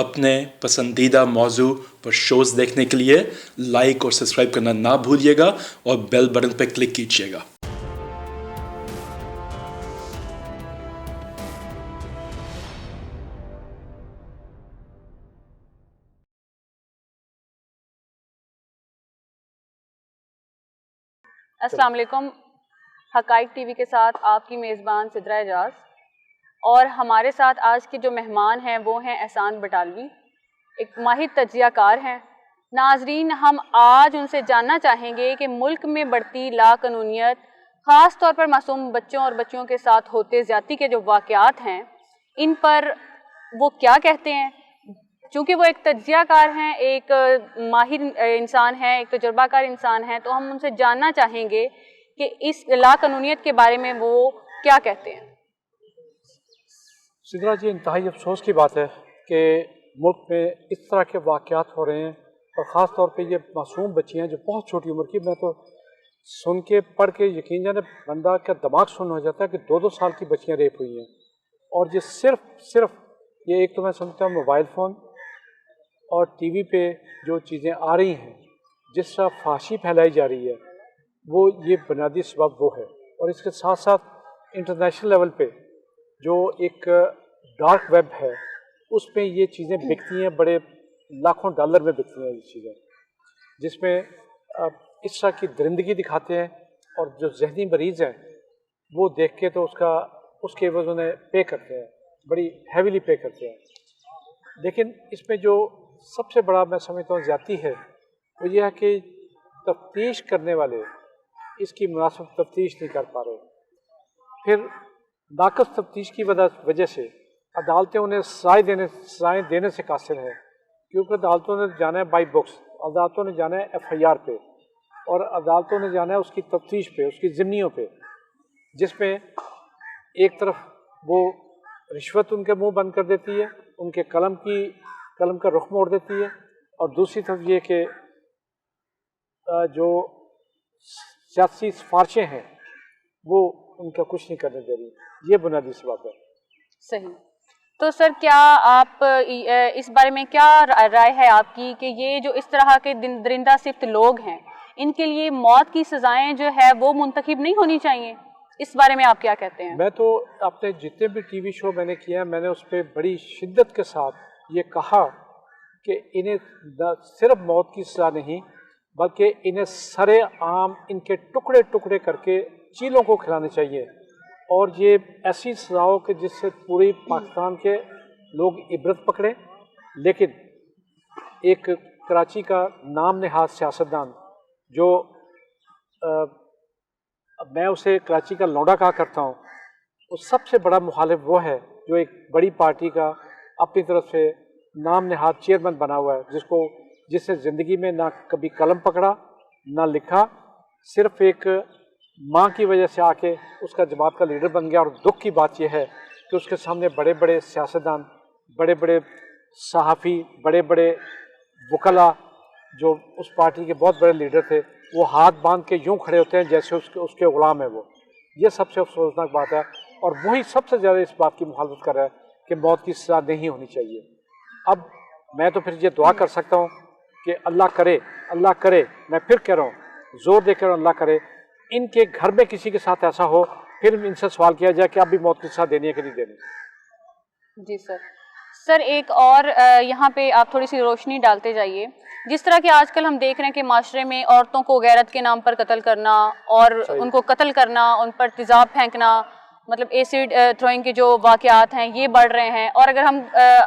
اپنے پسندیدہ موضوع پر شوز دیکھنے کے لیے لائک اور سبسکرائب کرنا نہ بھولیے گا اور بیل بٹن پہ کلک کیجیے گا۔ السلام علیکم، حقائق ٹی وی کے ساتھ آپ کی میزبان سدرا اعجاز، اور ہمارے ساتھ آج کے جو مہمان ہیں وہ ہیں احسان بٹالوی، ایک ماہر تجزیہ کار ہیں۔ ناظرین، ہم آج ان سے جاننا چاہیں گے کہ ملک میں بڑھتی لاقانونیت، خاص طور پر معصوم بچوں اور بچیوں کے ساتھ ہوتے زیادتی کے جو واقعات ہیں، ان پر وہ کیا کہتے ہیں۔ چونکہ وہ ایک تجزیہ کار ہیں، ایک ماہر انسان ہے، ایک تجربہ کار انسان ہے، تو ہم ان سے جاننا چاہیں گے کہ اس لاقانونیت کے بارے میں وہ کیا کہتے ہیں۔ سدرا جی، انتہائی افسوس کی بات ہے کہ ملک میں اس طرح کے واقعات ہو رہے ہیں، اور خاص طور پہ یہ معصوم بچیاں جو بہت چھوٹی عمر کی، میں تو سن کے پڑھ کے یقین جانے بندہ کا دماغ سن ہو جاتا ہے کہ 2 سال کی بچیاں ریپ ہوئی ہیں، اور یہ صرف یہ ایک تو میں سمجھتا ہوں موبائل فون اور ٹی وی پہ جو چیزیں آ رہی ہیں، جس طرح فحاشی پھیلائی جا رہی ہے، وہ یہ بنیادی سبب وہ ہے۔ اور اس کے ساتھ ساتھ انٹرنیشنل لیول پہ جو ایک ڈارک ویب ہے، اس پہ یہ چیزیں بکتی ہیں، بڑے لاکھوں ڈالر میں بکتی ہیں یہ چیزیں، جس میں اس طرح کی درندگی دکھاتے ہیں، اور جو ذہنی مریض ہیں وہ دیکھ کے تو اس کے عوض انہیں پے کرتے ہیں، بڑی ہیویلی پے کرتے ہیں۔ لیکن اس میں جو سب سے بڑا میں سمجھتا ہوں زیادتی ہے، وہ یہ ہے کہ تفتیش کرنے والے اس کی مناسب تفتیش نہیں کر پا رہے، پھر ناقص تفتیش کی وجہ سے عدالتیں انہیں سزائیں دینے سے قاصر ہیں، کیونکہ عدالتوں نے جانا ہے بائی بکس، عدالتوں نے جانا ہے FIR پہ، اور عدالتوں نے جانا ہے اس کی تفتیش پہ، اس کی ضمنیوں پہ، جس میں ایک طرف وہ رشوت ان کے منہ بند کر دیتی ہے، ان کے قلم کا رخ موڑ دیتی ہے، اور دوسری طرف یہ کہ جو سیاسی سفارشیں ہیں وہ ان کا کچھ نہیں کرنے دے رہی۔ یہ بنیادی سبب ہے۔ صحیح۔ تو سر، کیا آپ اس بارے میں کیا رائے ہے آپ کی کہ یہ جو اس طرح کے درندہ صفت لوگ ہیں، ان کے لیے موت کی سزائیں جو ہے وہ منتخب نہیں ہونی چاہیے؟ اس بارے میں آپ کیا کہتے ہیں؟ میں تو اپنے جتنے بھی ٹی وی شو میں نے کیا، میں نے اس پہ بڑی شدت کے ساتھ یہ کہا کہ انہیں صرف موت کی سزا نہیں، بلکہ انہیں سرے عام ان کے ٹکڑے ٹکڑے کر کے چیلوں کو کھلانے چاہیے، اور یہ ایسی سزا ہو کہ جس سے پوری پاکستان کے لوگ عبرت پکڑیں۔ لیکن ایک کراچی کا نام نہاد سیاستدان، جو میں اسے کراچی کا لونڈا کہا کرتا ہوں، وہ سب سے بڑا مخالف وہ ہے جو ایک بڑی پارٹی کا اپنی طرف سے نام نہاد چیئرمین بنا ہوا ہے، جس نے زندگی میں نہ کبھی قلم پکڑا، نہ لکھا، صرف ایک ماں کی وجہ سے آ کے اس کا جماعت کا لیڈر بن گیا۔ اور دکھ کی بات یہ ہے کہ اس کے سامنے بڑے بڑے سیاستدان، بڑے بڑے صحافی، بڑے بڑے وکلا، جو اس پارٹی کے بہت بڑے لیڈر تھے، وہ ہاتھ باندھ کے یوں کھڑے ہوتے ہیں جیسے اس کے غلام ہیں وہ۔ یہ سب سے افسوسناک بات ہے، اور وہی سب سے زیادہ اس بات کی مخالفت کر رہا ہے کہ موت کی سزا نہیں ہونی چاہیے۔ اب میں تو پھر یہ دعا کر سکتا ہوں کہ اللہ کرے، میں پھر کہہ رہا ہوں، زور دے کر اللہ کرے، ان کے گھر میں کسی کے ساتھ ایسا ہو، پھر ان سے سوال کیا جائے کہ اب بھی موت کی سزا دینی ہے کہ نہیں دینی۔ جی سر، ایک اور یہاں پہ آپ تھوڑی سی روشنی ڈالتے جائیے۔ جس طرح کہ آج کل ہم دیکھ رہے ہیں کہ معاشرے میں عورتوں کو غیرت کے نام پر قتل کرنا، اور ان کو قتل کرنا، ان پر تیزاب پھینکنا، مطلب ایسڈ تھروئنگ کے جو واقعات ہیں یہ بڑھ رہے ہیں، اور اگر ہم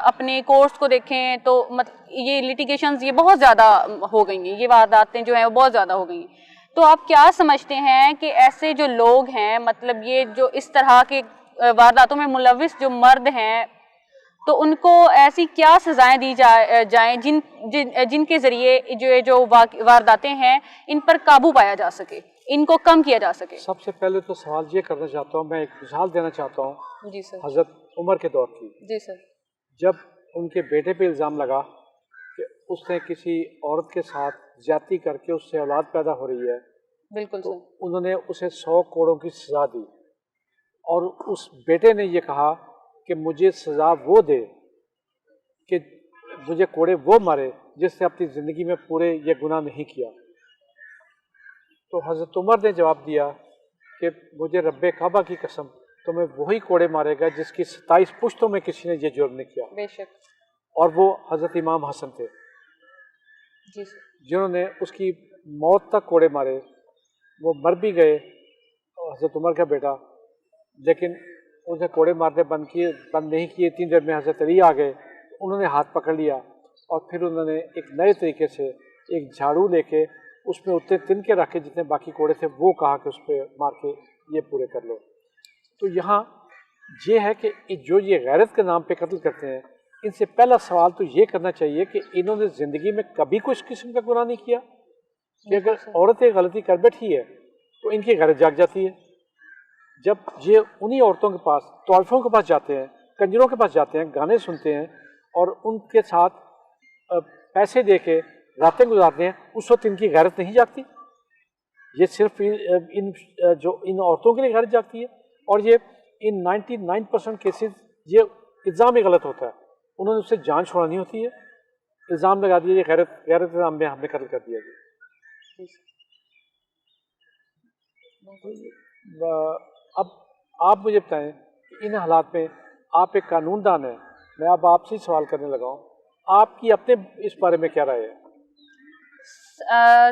اپنے کورٹس کو دیکھیں تو یہ لیٹیگیشنز یہ بہت زیادہ ہو گئی ہیں، یہ وارداتیں جو ہیں وہ بہت زیادہ ہو گئی ہیں۔ تو آپ کیا سمجھتے ہیں کہ ایسے جو لوگ ہیں، مطلب یہ جو اس طرح کے وارداتوں میں ملوث جو مرد ہیں، تو ان کو ایسی کیا سزائیں دی جائیں جن کے ذریعے جو وارداتیں ہیں ان پر قابو پایا جا سکے، ان کو کم کیا جا سکے؟ سب سے پہلے تو سوال یہ کرنا چاہتا ہوں، میں ایک مثال دینا چاہتا ہوں۔ جی سر۔ حضرت عمر کے دور کی۔ جی سر۔ جب ان کے بیٹے پہ الزام لگا کہ اس نے کسی عورت کے ساتھ زیادتی کر کے اس سے اولاد پیدا ہو رہی ہے، بالکل تو سر، انہوں نے اسے 100 کروڑوں کی سزا دی، اور اس بیٹے نے یہ کہا کہ مجھے سزا وہ دے کہ مجھے کوڑے وہ مارے جس نے اپنی زندگی میں پورے یہ گناہ نہیں کیا. تو حضرت عمر نے جواب دیا کہ مجھے رب کعبہ کی قسم تمہیں وہی کوڑے مارے گا جس کی 27 پشتوں میں کسی نے یہ جرم نہیں کیا. بے شک. اور وہ حضرت امام حسن تھے جی جنہوں نے اس کی موت تک کوڑے مارے. وہ مر بھی گئے حضرت عمر کا بیٹا، لیکن انہیں کوڑے مارنے بند نہیں کیے. 3 دن میں حضرت علی آ گئے، انہوں نے ہاتھ پکڑ لیا اور پھر انہوں نے ایک نئے طریقے سے ایک جھاڑو لے کے اس میں اتنے تنکے رکھ کے جتنے باقی کوڑے تھے وہ کہا کہ اس پہ مار کے یہ پورے کر لو. تو یہاں یہ ہے کہ جو یہ غیرت کے نام پہ قتل کرتے ہیں، ان سے پہلا سوال تو یہ کرنا چاہیے کہ انہوں نے زندگی میں کبھی کچھ قسم کا گناہ نہیں کیا. کہ اگر عورت ایک غلطی کر بیٹھی ہے تو ان کی غیرت جاگ جاتی ہے. جب یہ انہی عورتوں کے پاس، طوائفوں کے پاس جاتے ہیں، کنجروں کے پاس جاتے ہیں، گانے سنتے ہیں اور ان کے ساتھ پیسے دے کے راتیں گزارتے ہیں، اس وقت ان کی غیرت نہیں جاگتی. یہ صرف ان عورتوں کے لیے غیرت جاگتی ہے. اور یہ ان 99% کیسز یہ الزام ہی غلط ہوتا ہے. انہوں نے اس سے جان چھڑانی ہوتی ہے، الزام لگا دیا یہ غیرت کے نام میں ہم نے قتل کر دیا. اب آپ مجھے بتائیں کہ ان حالات میں آپ ایک قانون دان ہیں، میں اب آپ سے سوال کرنے لگا ہوں، آپ کی اپنے اس بارے میں کیا رائے ہے؟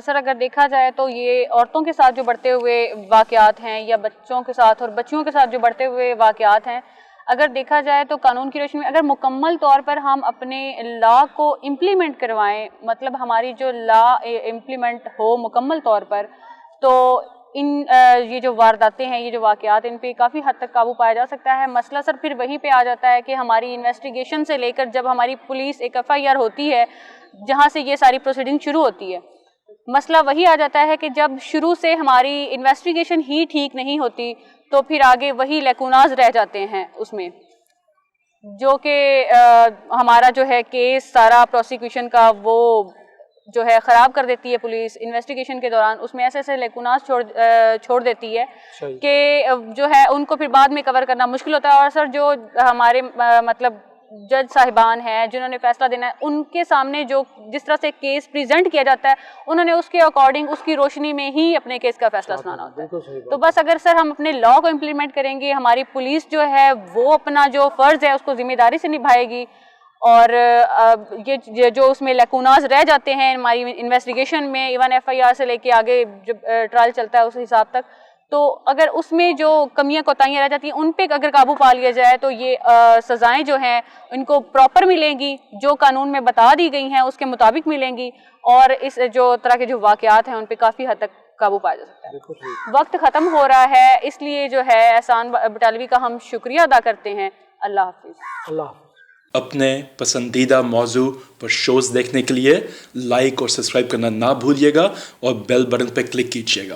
سر اگر دیکھا جائے تو یہ عورتوں کے ساتھ جو بڑھتے ہوئے واقعات ہیں یا بچوں کے ساتھ اور بچیوں کے ساتھ جو بڑھتے ہوئے واقعات ہیں، اگر دیکھا جائے تو قانون کی روشنی میں اگر مکمل طور پر ہم اپنے لا کو امپلیمنٹ کروائیں، مطلب ہماری جو لا امپلیمنٹ ہو مکمل طور پر، تو یہ جو وارداتیں ہیں، یہ جو واقعات، ان پہ کافی حد تک قابو پایا جا سکتا ہے. مسئلہ سر پھر وہیں پہ آ جاتا ہے کہ ہماری انویسٹیگیشن سے لے کر جب ہماری پولیس ایک FIR ہوتی ہے جہاں سے یہ ساری پروسیڈنگ شروع ہوتی ہے، مسئلہ وہی آ جاتا ہے کہ جب شروع سے ہماری انویسٹیگیشن ہی ٹھیک نہیں ہوتی تو پھر آگے وہی لیکوناز رہ جاتے ہیں اس میں، جو کہ ہمارا جو ہے کیس سارا پروسیکیوشن کا وہ جو ہے خراب کر دیتی ہے پولیس انویسٹیگیشن کے دوران. اس میں ایسے لیکوناز چھوڑ دیتی ہے کہ جو ہے ان کو پھر بعد میں کور کرنا مشکل ہوتا ہے. اور سر جو ہمارے مطلب جج صاحبان ہیں جنہوں نے فیصلہ دینا ہے، ان کے سامنے جو جس طرح سے کیس پریزنٹ کیا جاتا ہے انہوں نے اس کے اکارڈنگ اس کی روشنی میں ہی اپنے کیس کا فیصلہ سنانا ہوتا ہے. تو بس اگر سر ہم اپنے لا کو امپلیمنٹ کریں گے، ہماری پولیس جو ہے وہ اپنا جو فرض ہے اس کو ذمہ داری سے نبھائے گی، اور یہ جو اس میں لیکوناز رہ جاتے ہیں ہماری انویسٹیگیشن میں، ایون FIR سے لے کے آگے جب ٹرائل چلتا ہے اس حساب تک، تو اگر اس میں جو کمیاں کوتاہیاں رہ جاتی ہیں ان پہ اگر قابو پا لیا جائے تو یہ سزائیں جو ہیں ان کو پراپر ملیں گی، جو قانون میں بتا دی گئی ہیں اس کے مطابق ملیں گی، اور اس جو طرح کے جو واقعات ہیں ان پہ کافی حد تک قابو پایا جا سکتا ہے. وقت ختم ہو رہا ہے، اس لیے جو ہے احسان بٹالوی کا ہم شکریہ ادا کرتے ہیں. اللہ حافظ. اللہ حافظ. اپنے پسندیدہ موضوع پر شوز دیکھنے کے لیے لائک اور سبسکرائب کرنا نہ بھولیے گا اور بیل بٹن پہ کلک کیجیے گا.